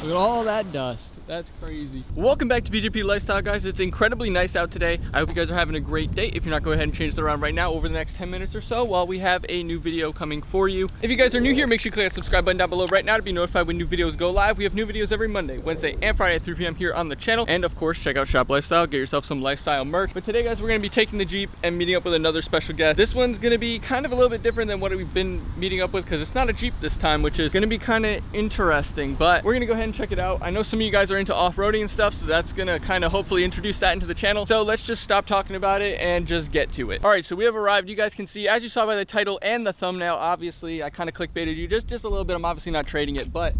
Look at all that dust. That's crazy. Welcome back to BJP Lifestyle, guys. It's incredibly nice out today. I hope you guys are having a great day. If you're not, go ahead and change it around right now over the next 10 minutes or so while we have a new video coming for you. If you guys are new here, make sure you click that subscribe button down below right now to be notified when new videos go live. We have new videos every Monday, Wednesday, and Friday at 3 p.m. here on the channel. And of course, check out Shop Lifestyle. Get yourself some lifestyle merch. But today, guys, we're going to be taking the Jeep and meeting up with another special guest. This one's going to be kind of a little bit different than what we've been meeting up with because it's not a Jeep this time, which is going to be kind of interesting. But we're going to go ahead and check it out. I know some of you guys are into off-roading and stuff, so that's going to kind of hopefully introduce that into the channel. So let's just stop talking about it and just get to it. All right, so we have arrived. You guys can see, as you saw by the title and the thumbnail, obviously I kind of clickbaited you just a little bit. I'm obviously not trading it, but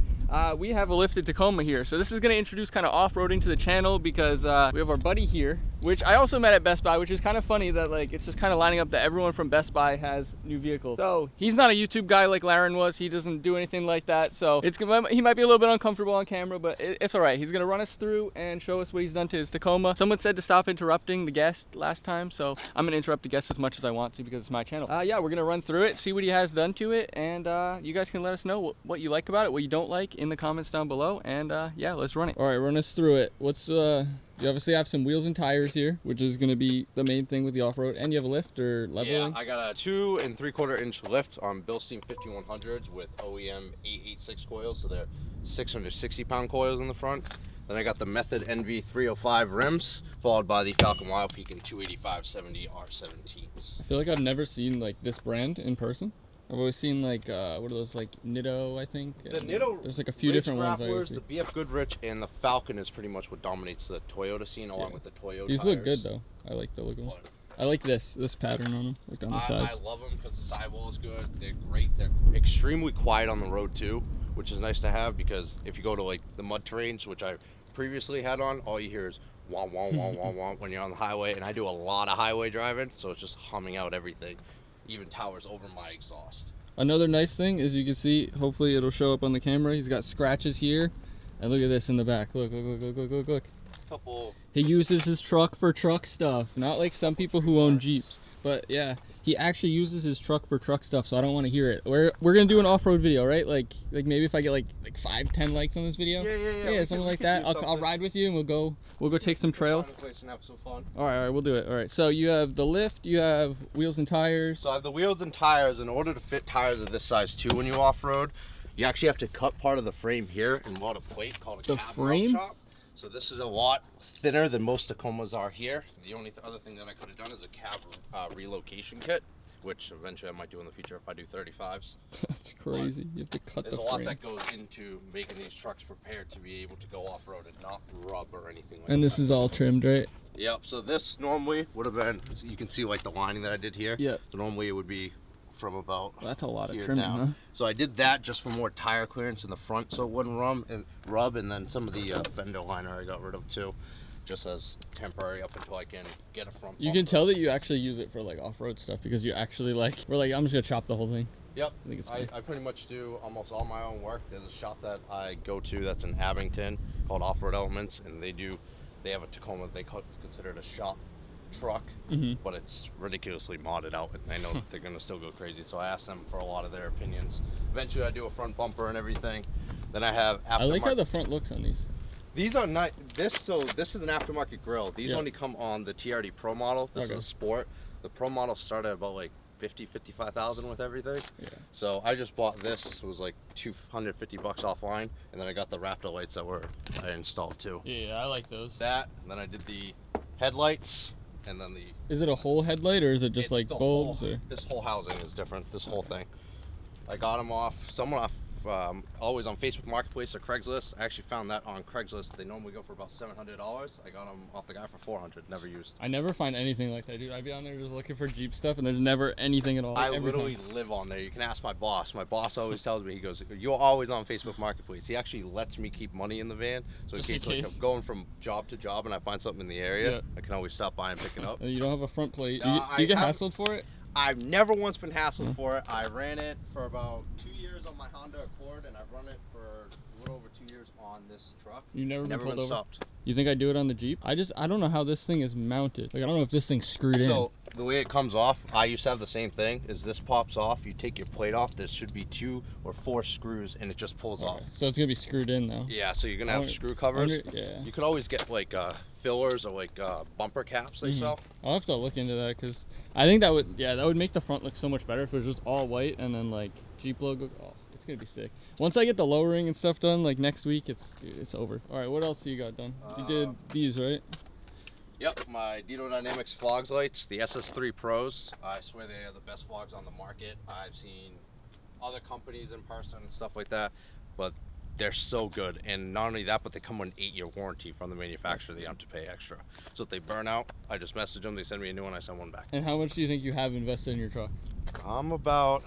we have a lifted Tacoma here. So this is going to introduce kind of off-roading to the channel because we have our buddy here, which I also met at Best Buy, which is kind of funny that like it's just kind of lining up that everyone from Best Buy has new vehicles. So he's not a YouTube guy like Laren was. He doesn't do anything like that. So he might be a little bit uncomfortable on camera, but it's all right. He's going to run us through and show us what he's done to his Tacoma. Someone said to stop interrupting the guest last time, so I'm going to interrupt the guest as much as I want to because it's my channel. Yeah, we're going to run through it, see what he has done to it, and you guys can let us know what you like about it, what you don't like in the comments down below, and yeah, let's run it. All right, run us through it. What's you obviously have some wheels and tires here, which is going to be the main thing with the off-road, and you have a lift or leveling? Yeah, I got a 2 3/4 inch lift on Bilstein 5100s with OEM 886 coils, so they're 660 pound coils in the front. Then I got the Method NV 305 rims, followed by the Falcon Wild Peak and 285/70 R17s. I feel like I've never seen like this brand in person. I've always seen like, what are those, like Nitto, I think? The Nitto, there's like a few different ones. The BF Goodrich, and the Falcon is pretty much what dominates the Toyota scene, along with the Toyota These tires. Look good though. I like the look of them. I like this pattern on them, like on the sides. I love them because the sidewall is good. They're great. They're extremely quiet on the road too, which is nice to have because if you go to like the mud terrains, which I previously had on, all you hear is wah wah wah wah wah when you're on the highway, and I do a lot of highway driving, so it's just humming out everything. Even towers over my exhaust. Another nice thing is you can see, hopefully it'll show up on the camera, he's got scratches here, and look at this in the back. Look. Couple. He uses his truck for truck stuff, not like some people who own Jeeps, but yeah, he actually uses his truck for truck stuff, so I don't want to hear it. We're gonna do an off-road video, right? Like maybe if I get like 5-10 likes on this video, yeah, something like that. I'll ride with you and we'll go take some trails. And have some fun. All right, we'll do it. All right, so you have the lift, you have wheels and tires. So I have the wheels and tires. In order to fit tires of this size too, when you off-road, you actually have to cut part of the frame here and mount a plate called a cab mount chop. So this is a lot thinner than most Tacomas are here. The only other thing that I could have done is a cab relocation kit, which eventually I might do in the future if I do 35s. That's crazy. You have to cut the frame. There's a lot that goes into making these trucks prepared to be able to go off-road and not rub or anything like that. And this is all trimmed, right? Yep. So this normally would have been, so you can see like the lining that I did here. Yeah. So normally it would be from about that's a lot of here trimming, down. huh? So I did that just for more tire clearance in the front so it wouldn't rub, and then some of the fender liner I got rid of too, just as temporary up until I can get a front. You can tell that you actually use it for like off-road stuff because you actually we're like, I'm just gonna chop the whole thing. Yep. I pretty much do almost all my own work. There's a shop that I go to that's in Abington called Off-Road Elements, and they have a Tacoma they consider it a shop truck, but it's ridiculously modded out, and I know that they're gonna still go crazy, so I asked them for a lot of their opinions. Eventually I do a front bumper and everything. Then I have I like how the front looks on these. These are not this is an aftermarket grill. These only come on the TRD Pro model. This is a sport. The Pro model started about like 55,000 with everything. Yeah. So I just bought this. It was like $250 offline, and then I got the Raptor lights that I installed too. Yeah, I like those. That, and then I did the headlights. And then is it a whole headlight or is it just like bulbs? This whole housing is different. This whole thing. I got them off always on Facebook Marketplace or Craigslist. I actually found that on Craigslist. They normally go for about $700. I got them off the guy for $400. Never used. I never find anything like that, dude. I'd be on there just looking for Jeep stuff, and there's never anything at all. I literally live on there. You can ask my boss. My boss always tells me, he goes, "You're always on Facebook Marketplace." He actually lets me keep money in the van, so in case like I'm going from job to job and I find something in the area, I can always stop by and pick it up. You don't have a front plate. You get hassled for it? I've never once been hassled for it. I ran it for about 2 years on my Honda Accord, and I've run it for a little over 2 years on this truck. You never been over? Stopped. You think I do it on the Jeep? I don't know how this thing is mounted. Like, I don't know if this thing's screwed in. So the way it comes off, I used to have the same thing. Is this pops off, you take your plate off. There should be 2 or 4 screws, and it just pulls off. So it's gonna be screwed in though. Yeah. So you're gonna have screw covers. Yeah. You could always get like fillers or like bumper caps they sell. I'll have to look into that because I think that would make the front look so much better if it was just all white and then like Jeep logo. Oh, it's gonna be sick. Once I get the lowering and stuff done, like next week, it's over. All right, what else you got done? You did these, right? Yep, my Dino Dynamics fogs lights, the SS3 Pros. I swear they are the best fogs on the market. I've seen other companies in person and stuff like that, but they're so good. And not only that, but they come with an 8-year warranty from the manufacturer. They don't have to pay extra. So if they burn out, I just message them, they send me a new one, I send one back. And how much do you think you have invested in your truck? I'm about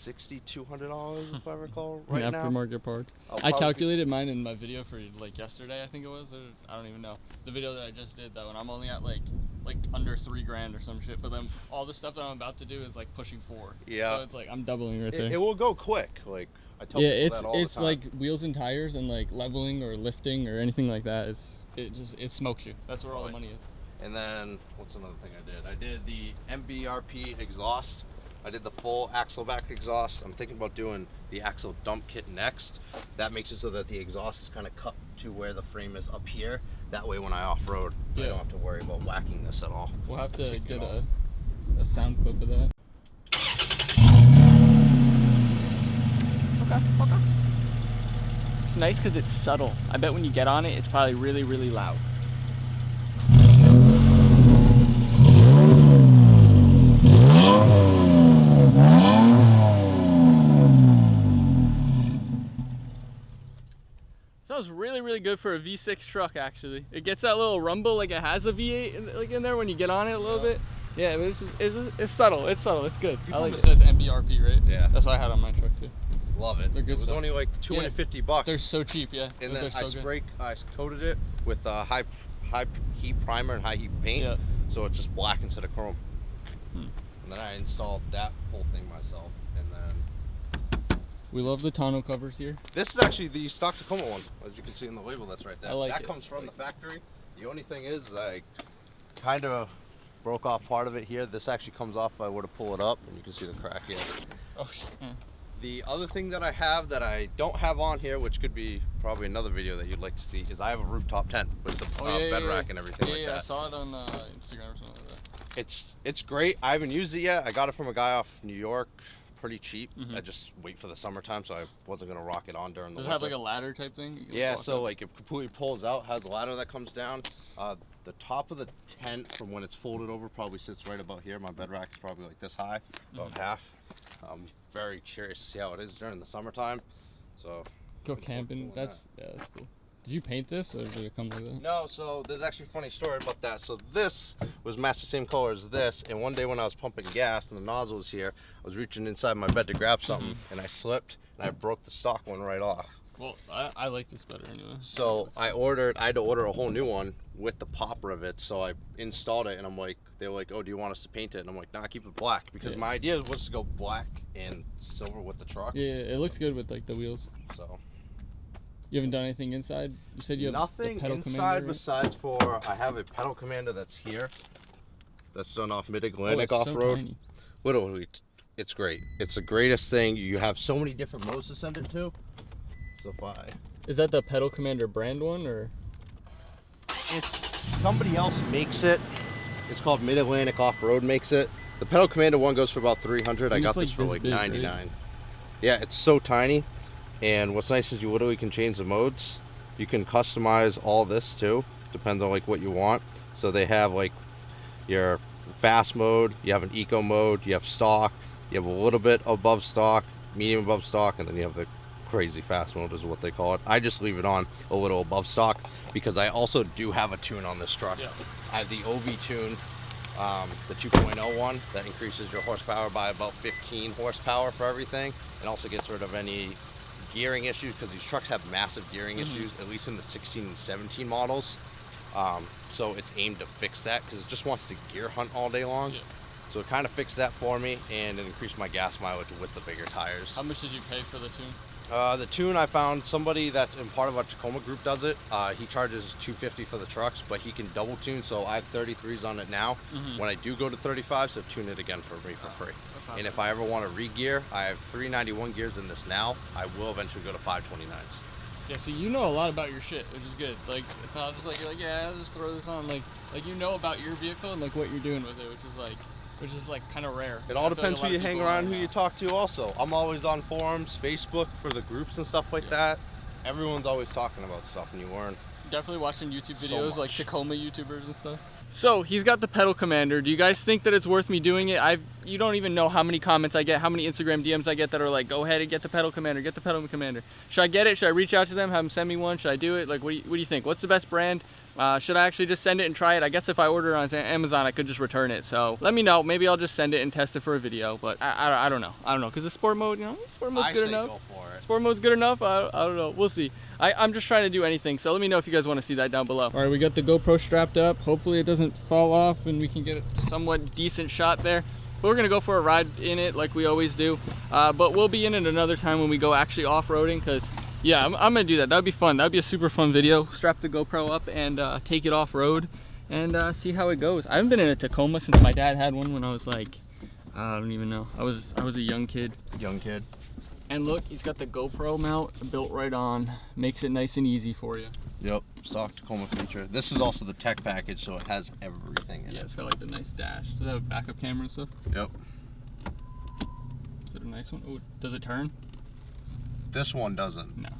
$6,200 if I recall right now. Aftermarket parts. I calculated mine in my video for like yesterday, I think it was. I don't even know. The video that I just did, that one, I'm only at like under $3,000 or some shit. But then all the stuff that I'm about to do is like pushing 4. Yeah. So it's like I'm doubling right there. It will go quick. Like I tell people that all the time. It's like wheels and tires and like leveling or lifting or anything like that. It smokes you. That's where all the money is. And then what's another thing I did? I did the MBRP exhaust. I did the full axle back exhaust. I'm thinking about doing the axle dump kit next. That makes it so that the exhaust is kind of cut to where the frame is up here. That way when I off-road, I don't have to worry about whacking this at all. We'll have to get a sound clip of that. Okay. It's nice because it's subtle. I bet when you get on it, it's probably really, really loud. Sounds really, really good for a V6 truck, actually. It gets that little rumble like it has a V8 in there when you get on it a little bit. Yeah, but it's subtle. It's subtle. It's good. I like it. It says MBRP, right? Yeah. That's what I had on my truck too. Love it. They're good It was stuff. only like $250. They're so cheap, yeah. And then I I coated it with high heat primer and high heat paint. Yeah. So it's just black instead of chrome. And then I installed that whole thing myself. And then we love the tonneau covers here. This is actually the stock Tacoma one, as you can see in the label that's right there. That comes from the factory. The only thing is I kind of broke off part of it here. This actually comes off if I were to pull it up, and you can see the crack here. Oh shit. The other thing that I have that I don't have on here, which could be probably another video that you'd like to see, is I have a rooftop tent with the bed rack and everything like that. Yeah, I saw it on Instagram or something like that. It's great. I haven't used it yet. I got it from a guy off New York, pretty cheap. I just wait for the summertime, so I wasn't gonna rock it on during the winter. Does it have like a ladder type thing? Yeah, so like it completely pulls out, has a ladder that comes down. The top of the tent from when it's folded over probably sits right about here. My bed rack is probably like this high, about half. I'm very curious to see how it is during the summertime. So go camping. That's cool. Did you paint this or did it come like that? No, so there's actually a funny story about that. So this was matched the same color as this, and one day when I was pumping gas and the nozzle was here, I was reaching inside my bed to grab something, and I slipped and I broke the stock one right off. Well, I like this better anyway. So I had to order a whole new one with the pop rivets. So I installed it, and they were like, "Oh, do you want us to paint it?" And I'm like, "Nah, keep it black," because my idea was to go black and silver with the truck. Yeah, it looks good with like the wheels. So you haven't done anything inside? You said you have nothing pedal inside commander, besides I have a pedal commander that's here. That's done off Mid-Atlantic off-road. So literally, it's great. It's the greatest thing. You have so many different modes to send it to. So is that the Pedal Commander brand one, or? It's somebody else makes it. It's called Mid-Atlantic Off-Road makes it. The Pedal Commander one goes for about $300. I got this for like $99. Right? Yeah, it's so tiny. And what's nice is you literally can change the modes. You can customize all this too. Depends on like what you want. So they have like your fast mode, you have an eco mode, you have stock, you have a little bit above stock, medium above stock, and then you have the crazy fast mode is what they call it. I just leave it on a little above stock because I also do have a tune on this truck. Yeah. I have the OV tune, the 2.0 one that increases your horsepower by about 15 horsepower for everything, and also gets rid of any gearing issues because these trucks have massive gearing issues, at least in the 16 and 17 models. So it's aimed to fix that because it just wants to gear hunt all day long. Yeah. So it kind of fixed that for me, and it increased my gas mileage with the bigger tires. How much did you pay for the tune? The tune, I found somebody that's in part of our Tacoma group does it. He charges $250 for the trucks, but he can double tune, so I have 33s on it now. When I do go to 35s, he'll tune it again for me for free. And if I ever want to re-gear, I have 391 gears in this now. I will eventually go to 529s. Yeah, so you know a lot about your shit, which is good. Like, it's not just like, you're like, yeah, I'll just throw this on. Like you know about your vehicle and like what you're doing with it, which is like kind of rare. It all depends who you hang around, who you talk to also. I'm always on forums, Facebook for the groups and stuff like that. Everyone's always talking about stuff, and you learn. Definitely watching YouTube videos, like Tacoma YouTubers and stuff. So he's got the pedal commander. Do you guys think that it's worth me doing it? You don't even know how many comments I get, how many Instagram DMs I get that are like, go ahead and get the pedal commander, get the pedal commander. Should I get it? Should I reach out to them, have them send me one? Should I do it? Like, what do you think? What's the best brand? Should I actually just send it and try it? I guess if I order it on Amazon, I could just return it. So let me know. Maybe I'll just send it and test it for a video. But I don't know. I don't know. Because the sport mode, sport mode's good enough. Go for it. Sport mode's good enough. I don't know. We'll see. I'm just trying to do anything. So let me know if you guys want to see that down below. All right, we got the GoPro strapped up. Hopefully it doesn't fall off and we can get a somewhat decent shot there. But we're going to go for a ride in it like we always do. But we'll be in it another time when we go actually off-roading, because yeah, I'm gonna do that. That'd be fun. That'd be a super fun video. Strap the GoPro up and take it off road and see how it goes. I haven't been in a Tacoma since my dad had one when I was like, I don't even know. I was a young kid. And look, he's got the GoPro mount built right on. Makes it nice and easy for you. Yep, stock Tacoma feature. This is also the tech package, so it has everything in it. Yeah, it's got like the nice dash. Does it have a backup camera and stuff? Yep. Is it a nice one? Oh, does it turn? This one doesn't. No.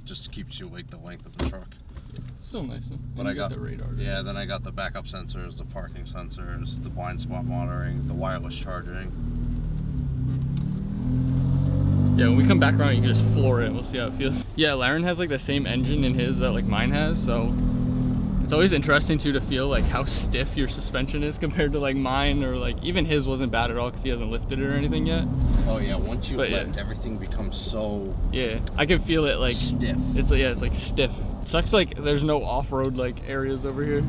Just keeps you like the length of the truck. Yeah, still nice though. But I got the radar. Yeah, then I got the backup sensors, the parking sensors, the blind spot monitoring, the wireless charging. Yeah, when we come back around, you can just floor it. We'll see how it feels. Yeah, Laren has like the same engine in his that like mine has, so it's always interesting too to feel like how stiff your suspension is compared to like mine, or like even his wasn't bad at all because he hasn't lifted it or anything yet. Oh yeah, once you lift, everything becomes so I can feel it like stiff. It's like stiff. It sucks like there's no off-road like areas over here.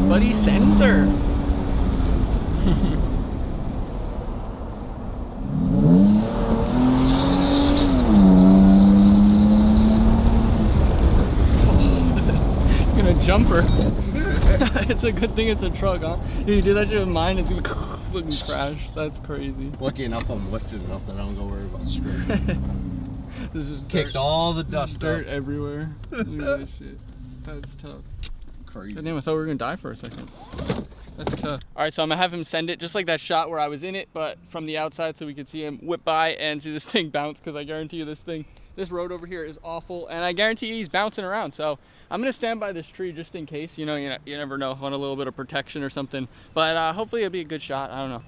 Buddy sensor. Gonna jumper. It's a good thing it's a truck, huh? If you do that shit with mine, it's gonna fucking crash. That's crazy. Lucky enough I'm lifted enough that I don't go worry about scraping. This is kicked all the dust dirt up. everywhere. Look at this shit. That's tough. Crazy. God damn, I thought we were gonna die for a second. That's tough. All right, so I'm gonna have him send it just like that shot where I was in it, but from the outside, so we could see him whip by and see this thing bounce, because I guarantee you this road over here is awful, and I guarantee you he's bouncing around. So I'm gonna stand by this tree just in case. You never know, want a little bit of protection or something. But hopefully it'll be a good shot. I don't know.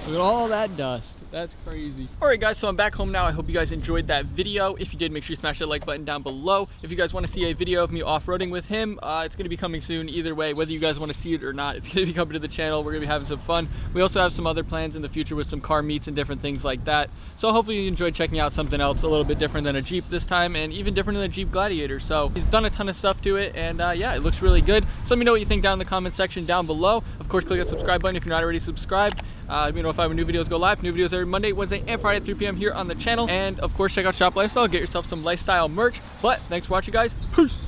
Look at all that dust. That's crazy. All right, guys, so I'm back home now. I hope you guys enjoyed that video. If you did, make sure you smash that like button down below. If you guys want to see a video of me off-roading with him, it's going to be coming soon. Either way, whether you guys want to see it or not, it's going to be coming to the channel. We're going to be having some fun. We also have some other plans in the future with some car meets and different things like that. So hopefully you enjoyed checking out something else a little bit different than a Jeep this time, and even different than a Jeep Gladiator. So he's done a ton of stuff to it, and yeah, it looks really good. So let me know what you think down in the comment section down below. Of course, click that subscribe button if you're not already subscribed. Let me know if I have new videos go live. New videos every Monday, Wednesday, and Friday at 3 p.m. here on the channel. And of course, check out Shop Lifestyle. Get yourself some lifestyle merch. But thanks for watching, guys. Peace.